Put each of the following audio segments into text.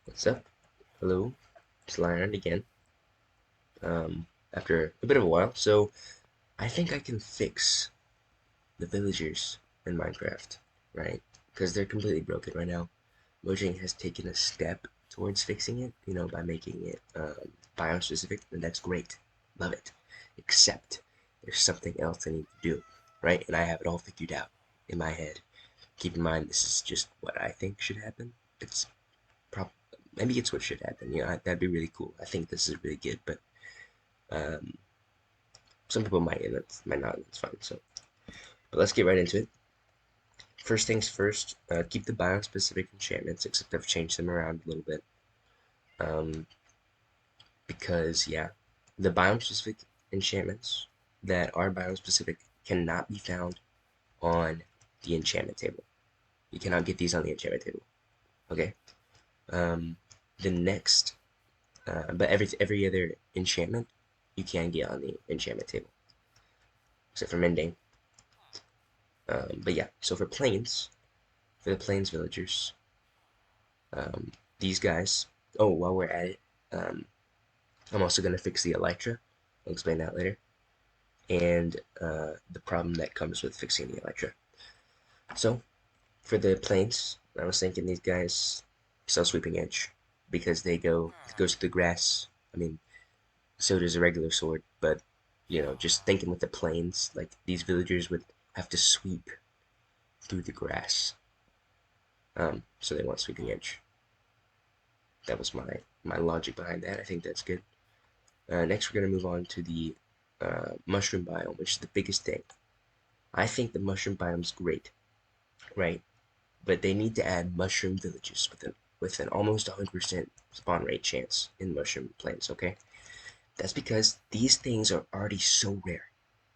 What's up? Hello, it's Lion again. After a bit of a while, so I think I can fix the villagers in Minecraft, right? Because they're completely broken right now. Mojang has taken a step towards fixing it, by making it biome specific, and that's great. Love it. Except there's something else I need to do, right? And I have it all figured out in my head. Keep in mind, this is just what I think should happen. It's prob maybe it's what should happen. That'd be really cool. I think this is really good, but um, some people might and that's might not. That's fine. So, but let's get right into it. First things first. Keep the biome specific enchantments, except I've changed them around a little bit. Um, because yeah, the biome specific enchantments that are biome specific cannot be found on the enchantment table. You cannot get these on the enchantment table. Okay. Um, the next, but every other enchantment you can get on the enchantment table, except for mending. But yeah, so for the plains villagers, these guys. Oh, while we're at it, um, I'm also gonna fix the Elytra. I'll explain that later, and the problem that comes with fixing the Elytra. So for the plains, I was thinking these guys sell sweeping edge because it goes through the grass. I mean, so does a regular sword, but just thinking with the plains, like these villagers would have to sweep through the grass. So they want sweeping edge. That was my logic behind that. I think that's good. Next, we're gonna move on to the mushroom biome, which is the biggest thing. I think the mushroom biome's great, right? But they need to add mushroom villages with an almost 100% spawn rate chance in mushroom plains. Okay, that's because these things are already so rare.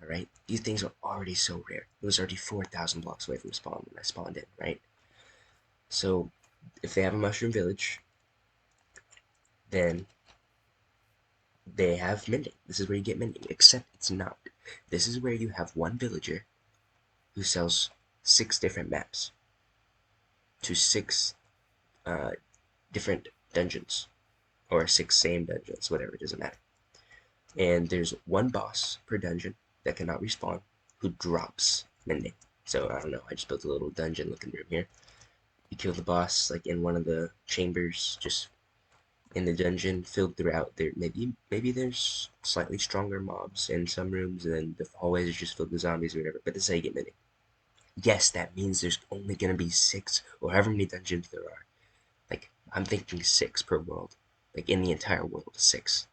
All right, these things are already so rare. It was already 4,000 blocks away from spawn when I spawned in, right? So if they have a mushroom village, then they have mending. This is where you get mending, except it's not. This is where you have one villager who sells 6 different maps to 6 different dungeons, or 6 same dungeons, whatever, it doesn't matter. And there's one boss per dungeon that cannot respawn who drops mending. So I don't know, I just built a little dungeon looking room here. You kill the boss like in one of the chambers, just in the dungeon filled throughout. There maybe there's slightly stronger mobs in some rooms, and then the hallways are just filled with zombies or whatever. But this is how you get mending. Yes, that means there's only gonna be 6 or however many dungeons there are. Like I'm thinking 6 per world, like in the entire world, 6,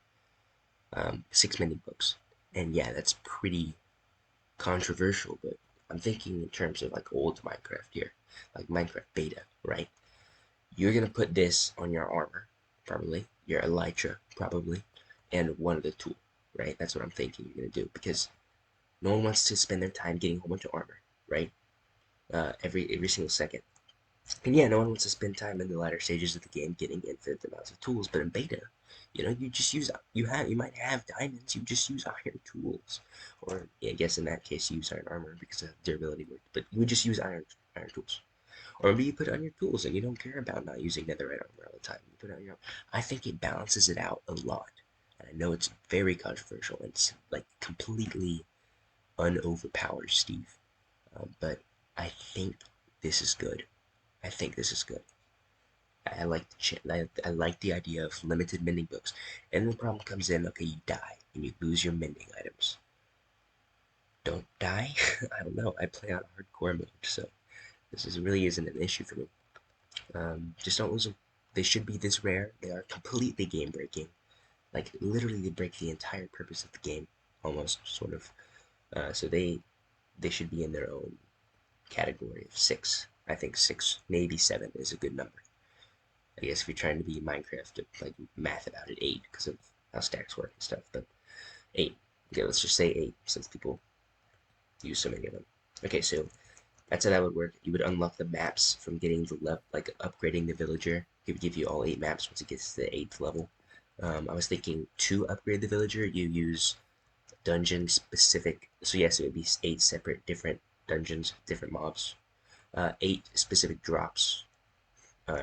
6 mini books. And yeah, that's pretty controversial, but I'm thinking in terms of like old Minecraft here, like Minecraft beta, right? You're gonna put this on your armor, probably your elytra, probably, and one of the tool, right? That's what I'm thinking you're gonna do because no one wants to spend their time getting a whole bunch of armor, right? Every single second. And yeah, no one wants to spend time in the latter stages of the game getting infinite amounts of tools, but in beta, you just use you might have diamonds, you just use iron tools, or yeah, I guess in that case you use iron armor because of durability work, but you would just use iron tools, or maybe you put it on your tools and you don't care about not using netherite armor all the time. You put it on your, I think it balances it out a lot, and I know it's very controversial and it's like completely unoverpowered Steve, but I think this is good. I think this is good. I like I like the idea of limited mending books. And the problem comes in, okay, you die and you lose your mending items. Don't die? I don't know. I play on hardcore mode, so really isn't an issue for me. Just don't lose them. They should be this rare. They are completely game breaking. Like literally, they break the entire purpose of the game, almost sort of. So they should be in their own category of 6. I think 6, maybe 7 is a good number. I guess if you're trying to be Minecraft, like math about it, 8 because of how stacks work and stuff. But 8. Okay, let's just say 8 since people use so many of them. Okay, so that's how that would work. You would unlock the maps from getting like upgrading the villager. He would give you all 8 maps once it gets to the 8th level. I was thinking to upgrade the villager, you use dungeon specific. So yes, it would be 8 separate different dungeons, different mobs, 8 specific drops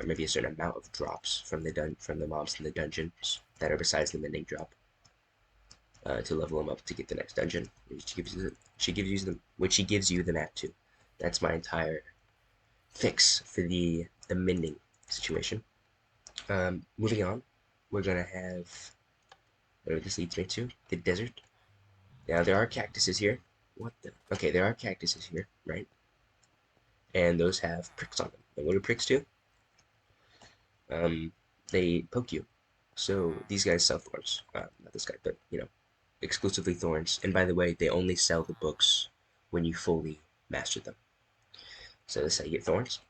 maybe a certain amount of drops from the mobs in the dungeons that are besides the mending drop, to level them up to get the next dungeon. She gives you the map too. That's my entire fix for the mending situation. Moving on, we're gonna have whatever this leads me to, the desert. Now there are cactuses here. What the? Okay, there are cactuses here, right? And those have pricks on them. And what do pricks do? They poke you. So these guys sell thorns. Not this guy, but exclusively thorns. And by the way, they only sell the books when you fully master them. So this is how you get thorns.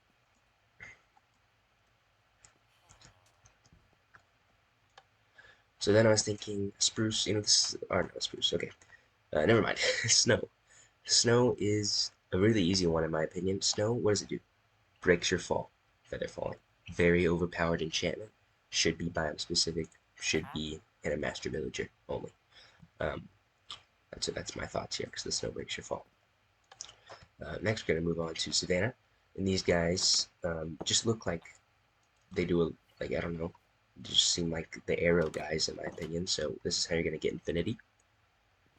So then I was thinking spruce, this, or no, spruce, okay. Never mind. Snow. Snow is a really easy one in my opinion. Snow, what does it do? Breaks your fall, feather falling. Very overpowered enchantment. Should be biome specific. Should be in a master villager only. That's my thoughts here, because the snow breaks your fall. Next, we're going to move on to Savannah. And these guys just look like they do I don't know, just seem like the arrow guys in my opinion. So this is how you're going to get infinity.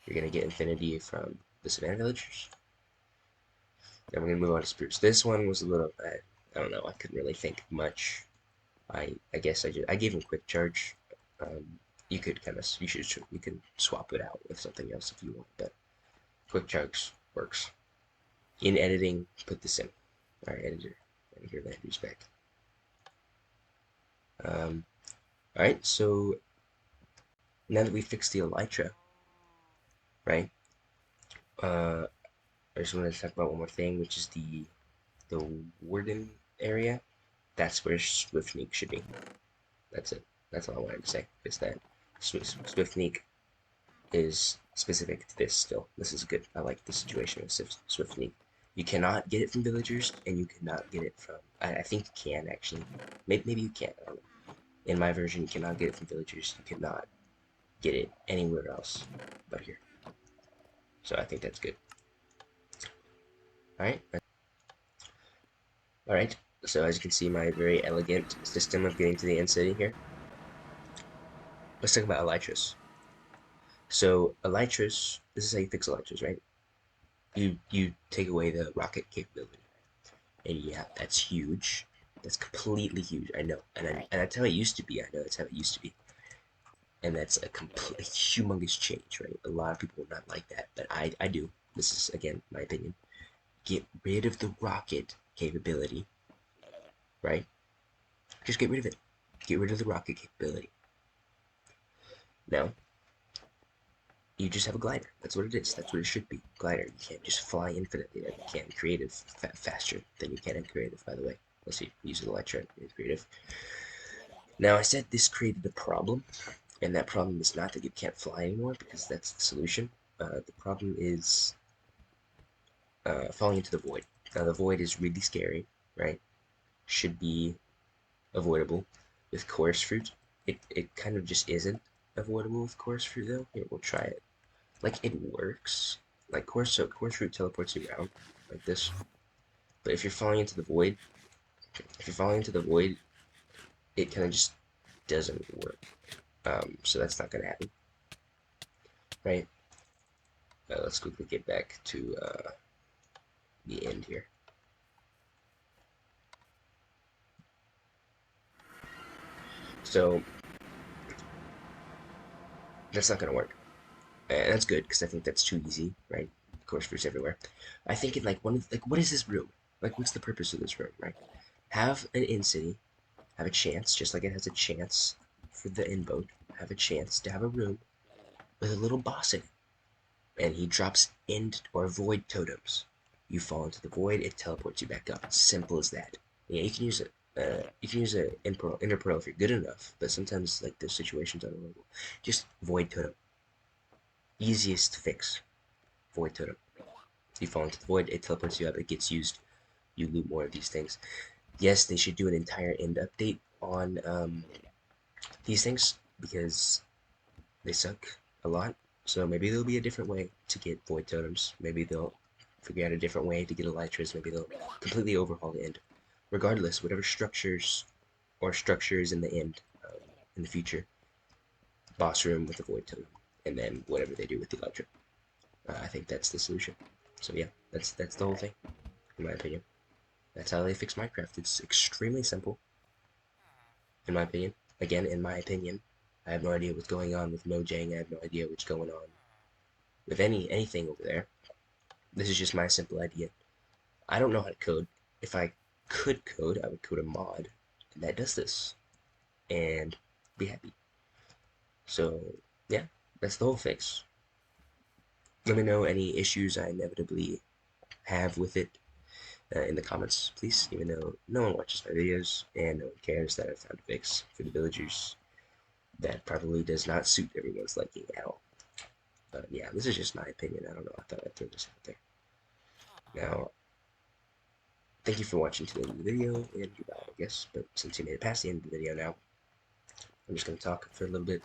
You're going to get infinity from the Savannah villagers. Then we're going to move on to Spruce. This one was a little, I don't know, I couldn't really think much. I guess I gave him quick charge. You could you can swap it out with something else if you want, but quick charge works. In editing, put this in. Alright, editor. And here Landry's back. Alright, so now that we fixed the Elytra, right? I just wanted to talk about one more thing, which is the warden area. That's where Swiftneak should be. That's it. That's all I wanted to say. Is that Swiftneak is specific to this still. This is good. I like the situation with Swiftneak. You cannot get it from villagers, and you cannot get it from... I think you can, actually. Maybe you can. I don't know. In my version, you cannot get it from villagers. You cannot get it anywhere else but here. So I think that's good. Alright. Alright. So as you can see, my very elegant system of getting to the end city here. Let's talk about Elytras. So Elytras, this is how you fix Elytras, right? You take away the rocket capability. And yeah, that's huge. That's completely huge. I know. And that's how it used to be. I know that's how it used to be. And that's a complete humongous change, right? A lot of people would not like that, but I do. This is, again, my opinion. Get rid of the rocket capability, right? Just get rid of it. Get rid of the rocket capability. Now, you just have a glider. That's what it is. That's what it should be. Glider. You can't just fly infinitely. You can't creative faster than you can in creative, by the way. Let's see. Use an Elytra in creative. Now, I said this created a problem, and that problem is not that you can't fly anymore, because that's the solution. The problem is falling into the void. Now, the void is really scary, right? Should be avoidable with chorus fruit. It kind of just isn't avoidable with chorus fruit, though. Here, we'll try it. Like, it works. Like, chorus fruit teleports you around, like this. But if you're falling into the void, it kind of just doesn't work. So that's not going to happen. Right? Let's quickly get back to the end here. So, that's not going to work. And that's good, because I think that's too easy, right? Chorus fruits everywhere. I think in, like, what is this room? Like, what's the purpose of this room, right? Have an in city, have a chance, just like it has a chance for the in boat, have a chance to have a room with a little boss in it. And he drops end or void totems. You fall into the void, it teleports you back up. It's simple as that. Yeah, you can use it. You can use an inner pearl if you're good enough, but sometimes like those situations are unavoidable. Just void totem. Easiest to fix. Void totem. You fall into the void, it teleports you up, it gets used. You loot more of these things. Yes, they should do an entire end update on these things, because they suck a lot. So maybe there'll be a different way to get void totems. Maybe they'll figure out a different way to get Elytras. Maybe they'll completely overhaul the end. regardless, whatever structures in the end, in the future, boss room with the void totem, and then whatever they do with the Elytra. I think that's the solution. So yeah, that's the whole thing, in my opinion. That's how they fix Minecraft. It's extremely simple, in my opinion. Again, in my opinion, I have no idea what's going on with Mojang. I have no idea what's going on with anything over there. This is just my simple idea. I don't know how to code. If I could code, I would code a mod that does this and be happy. So yeah, that's the whole fix. Let me know any issues I inevitably have with it in the comments, please, even though no one watches my videos and no one cares that I found a fix for the villagers that probably does not suit everyone's liking at all. But yeah, this is just my opinion. I don't know. I thought I'd throw this out there. Now, thank you for watching to the end of the video, and goodbye, I guess. But since you made it past the end of the video now, I'm just going to talk for a little bit.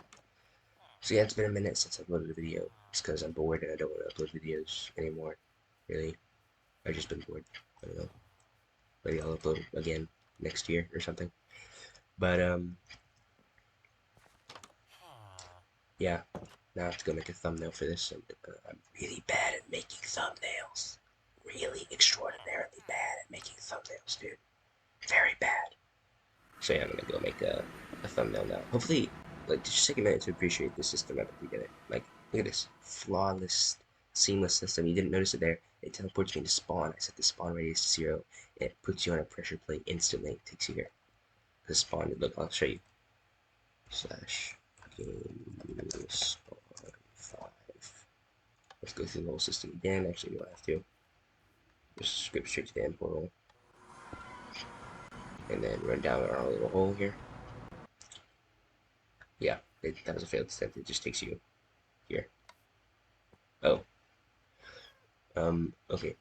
So yeah, it's been a minute since I uploaded a video. It's because I'm bored and I don't want to upload videos anymore. Really. I've just been bored. I don't know. Maybe I'll upload again next year or something. But, yeah. Now I have to go make a thumbnail for this. And, I'm really bad at making thumbnails. Really extraordinarily bad at making thumbnails, dude. Very bad. So yeah, I'm gonna go make a thumbnail now. Hopefully, like, just take a minute to appreciate the system at the beginning. Like, look at this flawless, seamless system. You didn't notice it there. It teleports me to spawn. I set the spawn radius to 0. It puts you on a pressure plate instantly. It takes you here. The spawn. Look, I'll show you. Slash game spawn 5. Let's go through the whole system again. Actually, we don't have to. Just skip straight to the end portal, and then run down our little hole here. Yeah, that was a failed attempt. It just takes you here. Oh. Okay.